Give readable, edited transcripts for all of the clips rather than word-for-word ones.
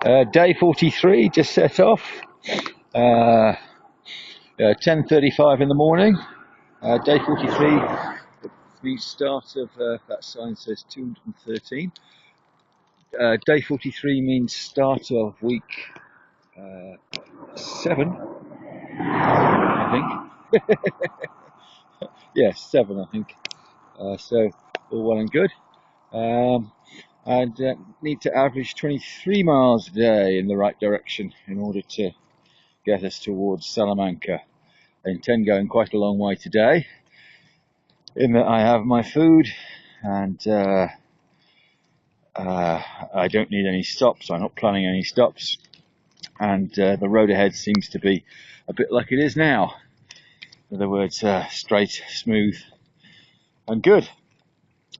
Day 43 just set off. 10:35 in the morning. Day 43. The start of that sign says 213. Day 43 means start of week 7, I think. Yes, 7, I think. So all well and good. I'd need to average 23 miles a day in the right direction in order to get us towards Salamanca. I intend going quite a long way today, in that I have my food and I don't need any stops. I'm not planning any stops, and the road ahead seems to be a bit like it is now. In other words, straight, smooth and good.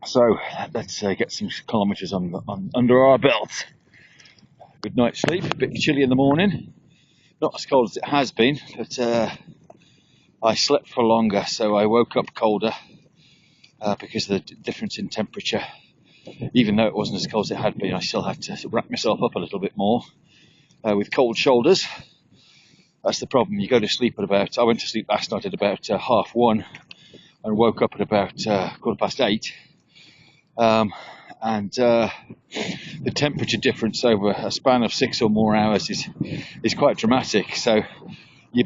So let's get some kilometres under our belt. Good night's sleep. A bit chilly in the morning, not as cold as it has been, but I slept for longer, so I woke up colder because of the difference in temperature. Even though it wasn't as cold as it had been, I still had to wrap myself up a little bit more with cold shoulders. That's the problem. You go to sleep at about, I went to sleep last night at about 1:30 and woke up at about 8:15. And the temperature difference over a span of 6 or more hours is quite dramatic. So you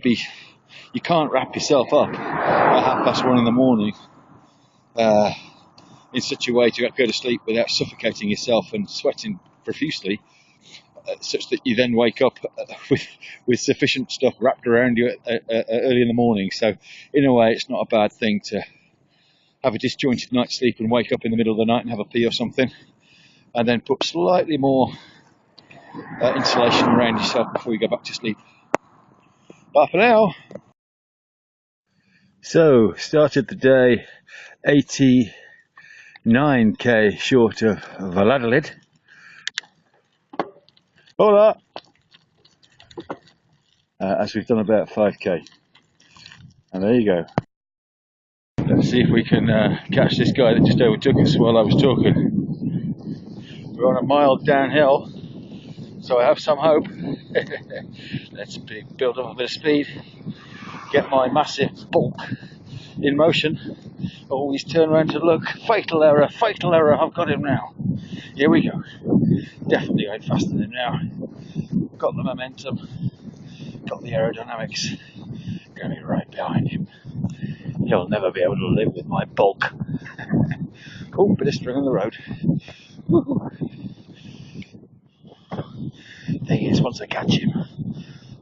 can't wrap yourself up at 1:30 in the morning in such a way to go to sleep without suffocating yourself and sweating profusely, such that you then wake up with sufficient stuff wrapped around you early in the morning. So in a way, it's not a bad thing to have a disjointed night's sleep and wake up in the middle of the night and have a pee or something, and then put slightly more insulation around yourself before you go back to sleep. Bye for now. So, started the day 89k short of Valladolid. Hola! As we've done about 5k. And there you go. Let's see if we can catch this guy that just overtook us while I was talking. We're on a mild downhill, so I have some hope. Let's build up a bit of speed, get my massive bulk in motion. Always turn around to look. Fatal error, I've got him now. Here we go. Definitely going faster than him now. Got the momentum, got the aerodynamics. Going to be right behind him. He'll never be able to live with my bulk. Oh, bit of string on the road. Thing is, once I catch him,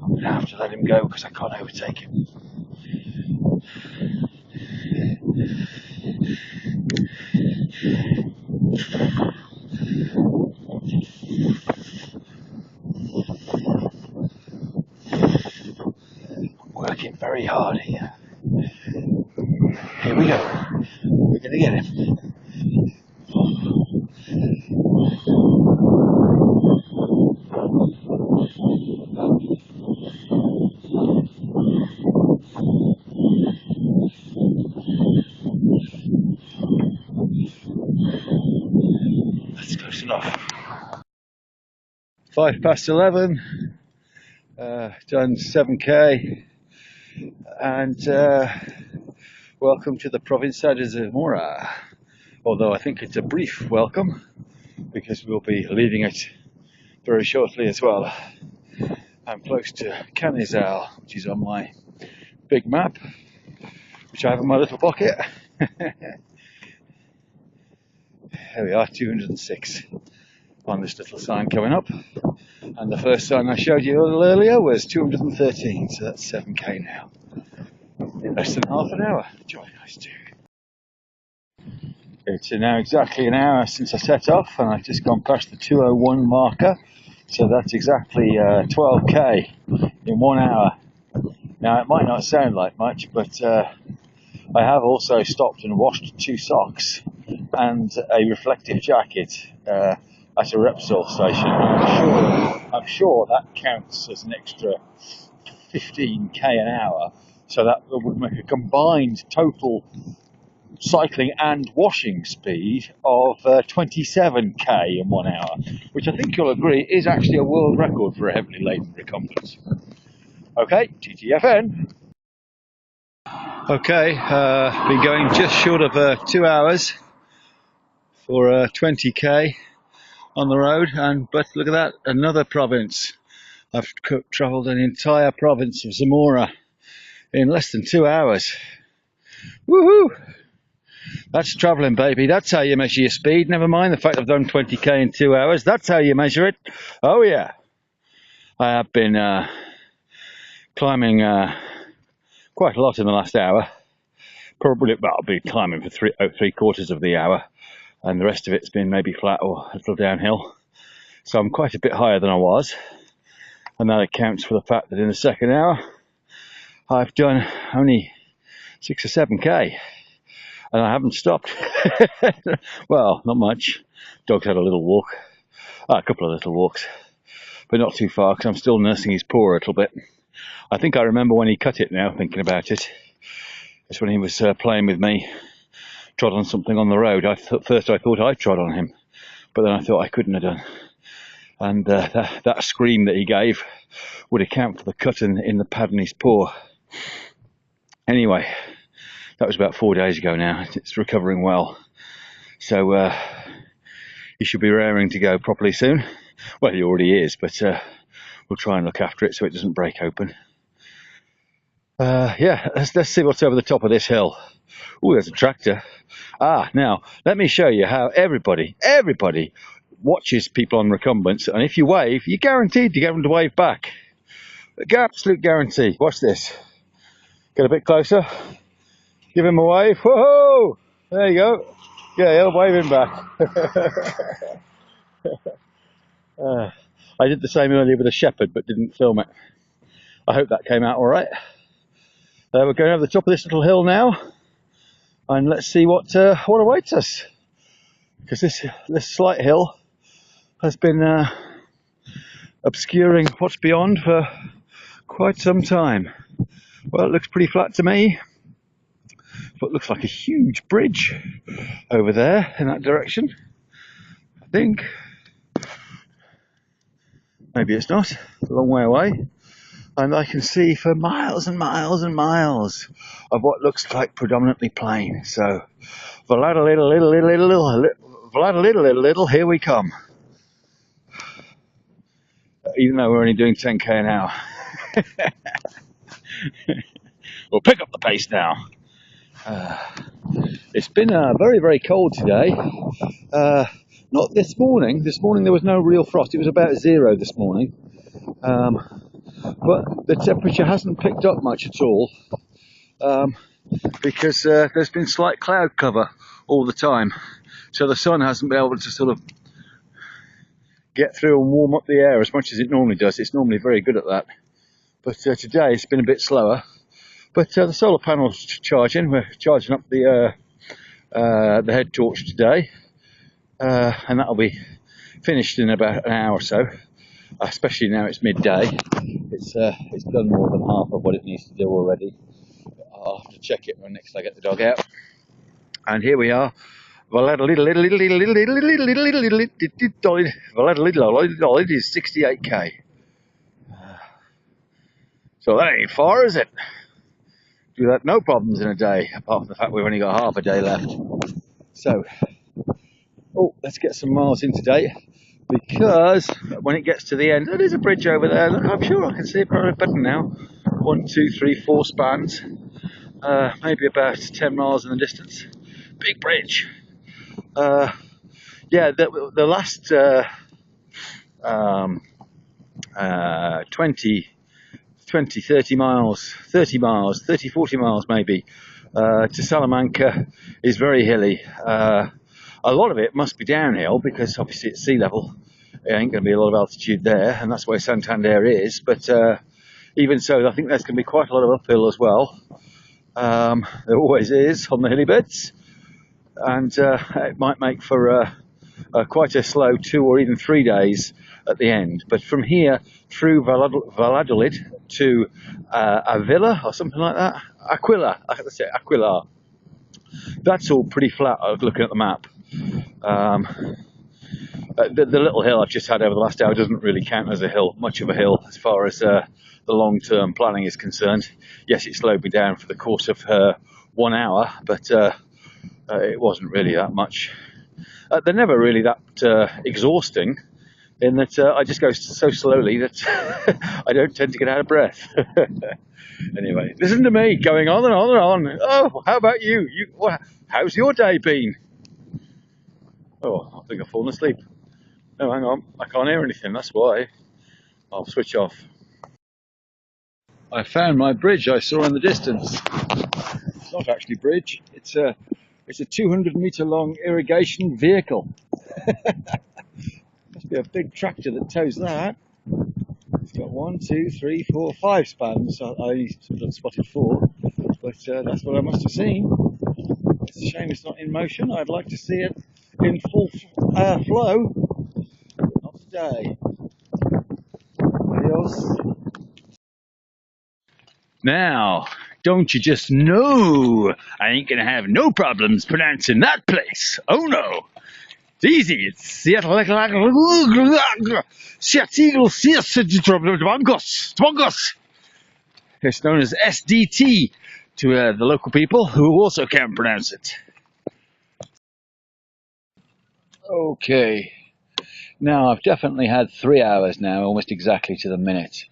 I'm going to have to let him go because I can't overtake him. I'm working very hard here. Here we go. We're going to get him. That's close enough. 11:05. Done 7k. And welcome to the Provincia de Zamora. Although I think it's a brief welcome, because we'll be leaving it very shortly as well. I'm close to Canizal, which is on my big map, which I have in my little pocket. There we are, 206 on this little sign coming up. And the first sign I showed you a little earlier was 213, so that's 7k now. In less than half an hour. Jolly nice too. It's now exactly an hour since I set off, and I've just gone past the 201 marker, so that's exactly 12k in 1 hour. Now it might not sound like much, but I have also stopped and washed 2 socks and a reflective jacket at a Repsol station. I'm sure that counts as an extra 15k an hour, so that would make a combined total cycling and washing speed of 27k in 1 hour, which I think you'll agree is actually a world record for a heavily laden recumbent. Okay, TTFN. Okay, been going just short of 2 hours for 20k on the road, but look at that, another province. I've travelled an entire province of Zamora in less than 2 hours. Woohoo! That's travelling, baby. That's how you measure your speed. Never mind the fact I've done 20k in 2 hours. That's how you measure it. Oh yeah. I have been climbing quite a lot in the last hour. Probably, well, I'll be climbing for three quarters of the hour, and the rest of it's been maybe flat or a little downhill. So I'm quite a bit higher than I was, and that accounts for the fact that in the second hour I've done only 6 or 7k, and I haven't stopped. Well, not much. Dog's had a little walk, a couple of little walks, but not too far because I'm still nursing his paw a little bit. I think I remember when he cut it now, thinking about it. It's when he was playing with me, trod on something on the road. First I thought I trod on him, but then I thought I couldn't have done. And that scream that he gave would account for the cut in the pad in his paw. Anyway, that was about 4 days ago now. It's recovering well. So he should be raring to go properly soon. Well, he already is, but we'll try and look after it so it doesn't break open. Yeah, let's see what's over the top of this hill. Oh, there's a tractor. Now, let me show you how everybody watches people on recumbents, and if you wave, you're guaranteed to get them to wave back. Absolute guarantee. Watch this. Get a bit closer. Give him a wave. Whoa! There you go. Yeah, he'll wave him back. I did the same earlier with a shepherd, but didn't film it. I hope that came out all right. We're going over the top of this little hill now, and let's see what awaits us. Because this slight hill has been obscuring what's beyond for quite some time. Well, it looks pretty flat to me. What looks like a huge bridge over there in that direction, I think. Maybe it's not, it's a long way away. And I can see for miles and miles and miles of what looks like predominantly plain. So, little, here we come. Even though we're only doing 10k an hour. We'll pick up the pace now. It's been very, very cold today. Not this morning. This morning there was no real frost. It was about 0 this morning. But the temperature hasn't picked up much at all, because there's been slight cloud cover all the time. So the sun hasn't been able to sort of get through and warm up the air as much as it normally does. It's normally very good at that. But today it's been a bit slower. But the solar panel's charging. We're charging up the head torch today, and that'll be finished in about an hour or so. Especially now it's midday. It's done more than half of what it needs to do already. I'll have to check it when next I get the dog out. And here we are. It is 68k. So that ain't far, is it? Do that no problems in a day, apart from the fact we've only got half a day left. So, let's get some miles in today, because when it gets to the end, there's a bridge over there. Look, I'm sure I can see it probably better now. 1, 2, 3, 4 spans, maybe about 10 miles in the distance. Big bridge. Yeah, the last 20, 30 miles, 30 miles, 30, 40 miles maybe, to Salamanca is very hilly. A lot of it must be downhill because obviously it's sea level. It ain't going to be a lot of altitude there, and that's where Santander is. But even so, I think there's going to be quite a lot of uphill as well. There always is on the hilly bits, and it might make for quite a slow 2 or even 3 days at the end. But from here through Valladolid to Avila or something like that, Aquila, that's it, Aquila. That's all pretty flat. I was looking at the map. The little hill I've just had over the last hour doesn't really count as a hill, much of a hill as far as the long-term planning is concerned. Yes, it slowed me down for the course of 1 hour, but it wasn't really that much. They're never really that exhausting, in that I just go so slowly that I don't tend to get out of breath. Anyway, listen to me going on and on and on. Oh, how about you? How's your day been? Oh, I think I've fallen asleep. No, hang on, I can't hear anything, that's why. I'll switch off. I found my bridge I saw in the distance. It's not actually a bridge, it's a 200-metre long irrigation vehicle. Must be a big tractor that tows that. It's got 1, 2, 3, 4, 5 spans. I only sort of spotted 4, but that's what I must have seen. It's a shame it's not in motion. I'd like to see it in full flow. Not today. Adios. Now, don't you just know I ain't gonna have no problems pronouncing that place? Oh no. It's easy. It's Seattle. It's known as SDT to the local people who also can't pronounce it. Okay. Now, I've definitely had 3 hours now, almost exactly to the minute.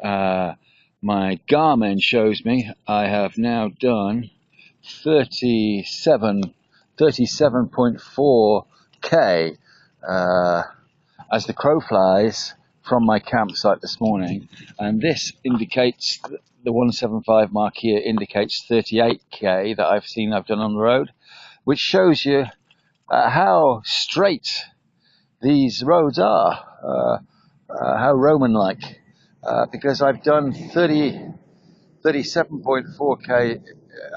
My Garmin shows me I have now done 37.4k as the crow flies from my campsite this morning, and this indicates the 175 mark here indicates 38k that I've done on the road, which shows you how straight these roads are, how Roman-like. Because I've done 37.4k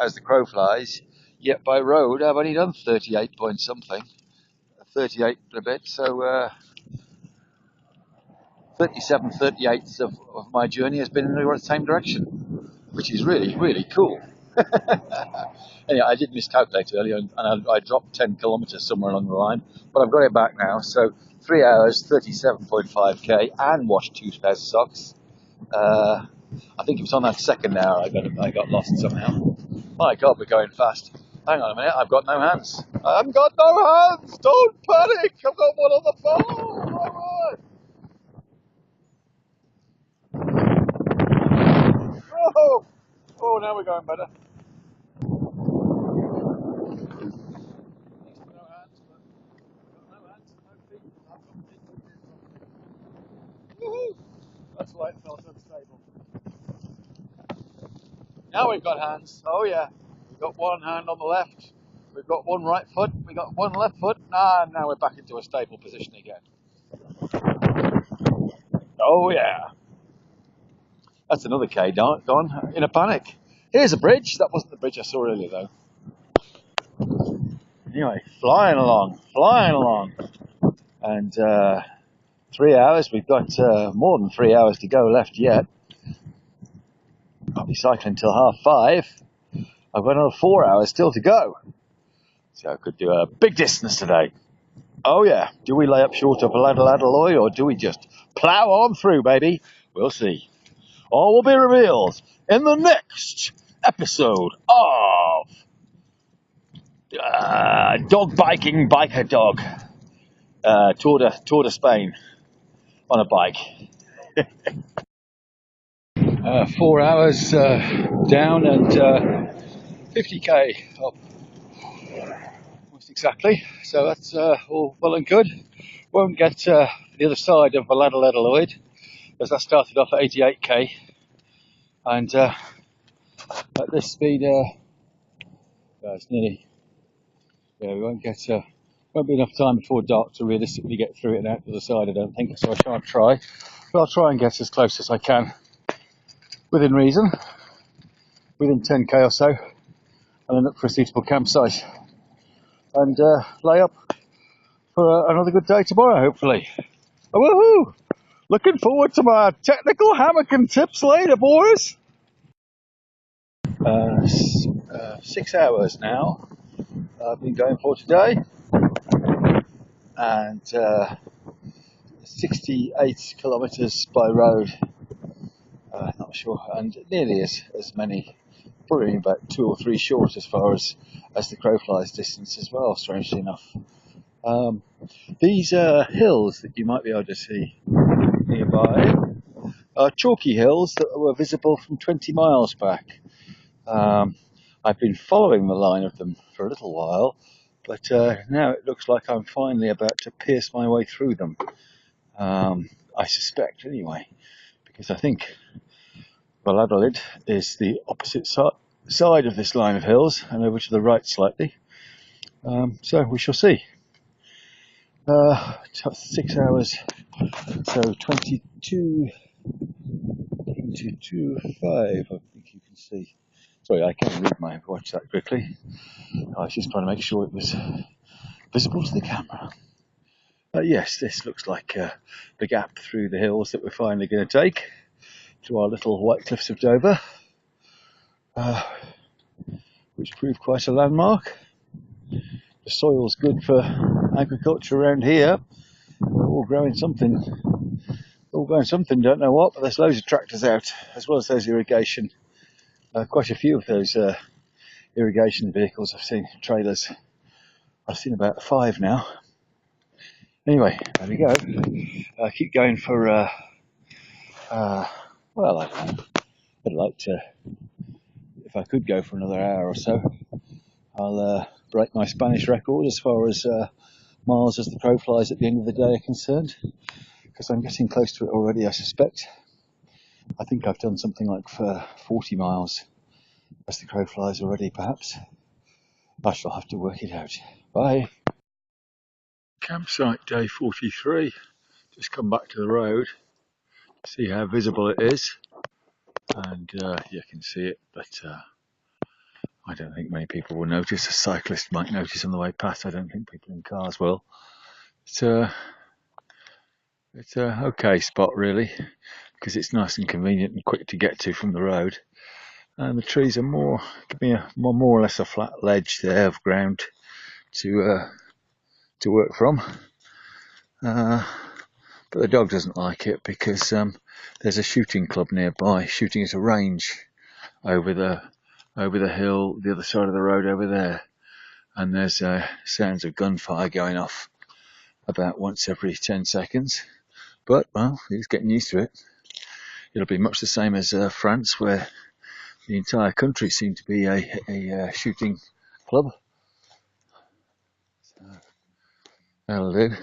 as the crow flies, yet by road I've only done 38 point something, 38 and a bit, so 38ths of my journey has been in the same direction, which is really, really cool. Anyway, I did miscalculate earlier, and I dropped 10 kilometers somewhere along the line, but I've got it back now, so 3 hours, 37.5k, and washed 2 pairs of socks. I think it was on that second hour I got lost somehow. My God, we're going fast. Hang on a minute, I've got no hands. I haven't got no hands! Don't panic! I've got one on the phone! Alright! Oh, now we're going better. That's why it felt unstable. Now we've got hands. Oh yeah. We've got one hand on the left. We've got one right foot. We've got one left foot. Now we're back into a stable position again. Oh yeah. That's another K gone in a panic. Here's a bridge. That wasn't the bridge I saw earlier though. Anyway, flying along. And 3 hours. We've got more than 3 hours to go left yet. I'll be cycling till 5:30. I've got another 4 hours still to go. So I could do a big distance today. Oh yeah. Do we lay up short of Valladolid, or do we just plough on through, baby? We'll see. All will be revealed in the next episode of Dog Biking Biker Dog. Tour de Spain on a bike. 4 hours down and 50k up, almost exactly. So that's all well and good. Won't get the other side of Valladolid, as that started off at 88k, and at this speed, it's nearly. Yeah, we won't get. Won't be enough time before dark to realistically get through it and out to the side, I don't think, so I shan't try. But I'll try and get as close as I can, within reason, within 10k or so, and then look for a suitable campsite and lay up for another good day tomorrow, hopefully. Oh, woohoo! Looking forward to my technical hammock and tips later, boys. 6 hours now. I've been going for today, and 68 kilometres by road, not sure, and nearly as many, probably about 2 or 3 short as far as the crow flies distance as well, strangely enough. These hills that you might be able to see nearby are chalky hills that were visible from 20 miles back. I've been following the line of them for a little while, but now it looks like I'm finally about to pierce my way through them. I suspect anyway, because I think Valladolid is the opposite side of this line of hills and over to the right slightly. So we shall see. 6 hours, so 22 into 2:05, I think you can see. Sorry, I can't read my watch that quickly. I was just trying to make sure it was visible to the camera. Yes, this looks like the gap through the hills that we're finally going to take to our little White Cliffs of Dover, which prove quite a landmark. The soil's good for agriculture around here. We're all growing something. Don't know what, but there's loads of tractors out, as well as those irrigation. Quite a few of those irrigation vehicles. I've seen trailers. I've seen about 5 now. Anyway, there we go. Keep going for, well, I don't know. I'd like to, if I could go for another hour or so, I'll break my Spanish record as far as miles as the crow flies at the end of the day are concerned, because I'm getting close to it already, I suspect. I think I've done something like 40 miles as the crow flies already, perhaps. I shall have to work it out. Bye. Campsite day 43. Just come back to the road, see how visible it is, and you can see it, but I don't think many people will notice. A cyclist might notice on the way past. I don't think people in cars will. It's a okay spot really, because it's nice and convenient and quick to get to from the road, and the trees are give me a more or less a flat ledge there of ground to work from. But the dog doesn't like it because there's a shooting club nearby, shooting at a range over the hill, the other side of the road over there, and there's sounds of gunfire going off about once every 10 seconds. But well, he's getting used to it. It'll be much the same as France, where the entire country seemed to be a shooting club. So, that'll do.